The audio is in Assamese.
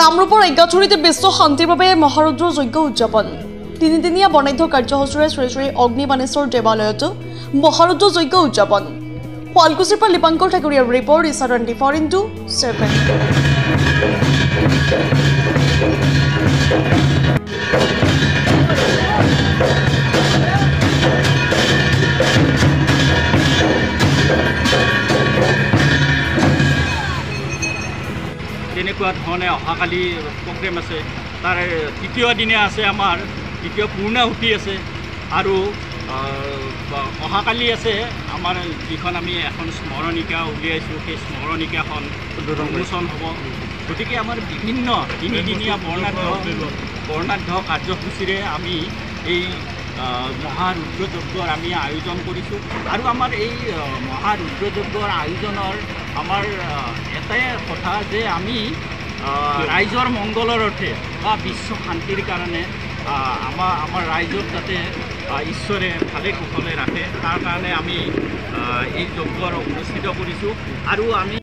কামৰূপৰ এগাচুৰিতে বিশ্ব শান্তিৰ বাবে মহাৰুদ্ৰ যজ্ঞ উদযাপন তিনিদিনীয়া বৰ্ণাঢ্য কাৰ্যসূচীৰে শ্ৰী শ্ৰী অগ্নিবাণেশ্বৰ দেৱালয়তো মহাৰুদ্ৰ যজ্ঞ উদযাপন শুৱালকুছিৰ পৰা লিপাংকৰ ঠাকুৰীয়াৰ ৰিপৰ্ট ইছা 24x7 তেনেকুৱা ধৰণে অহাকালি প্ৰগ্ৰেম আছে তাৰ তৃতীয় দিনে আছে আমাৰ তৃতীয় পূৰ্ণাহুতি আছে আৰু অহাকালি আছে আমাৰ যিখন আমি এখন স্মৰণিকা উলিয়াইছোঁ সেই স্মৰণিকাখন উন্মোচন হ'ব গতিকে আমাৰ বিভিন্ন তিনিদিনীয়া বৰ্ণাঢ্য কাৰ্যসূচীৰে আমি এই মহাৰুদ্ৰযজ্ঞৰ আমি আয়োজন কৰিছোঁ আৰু আমাৰ এই মহাৰুদ্ৰযজ্ঞৰ আয়োজনৰ আমাৰ এটাই কথা যে আমি ৰাইজৰ মংগলৰ অৰ্থে বা বিশ্ব শান্তিৰ কাৰণে আমাৰ ৰাইজক যাতে ঈশ্বৰে ভালে কুশলে ৰাখে তাৰ কাৰণে আমি এই যজ্ঞৰ অনুষ্ঠিত কৰিছোঁ আৰু আমি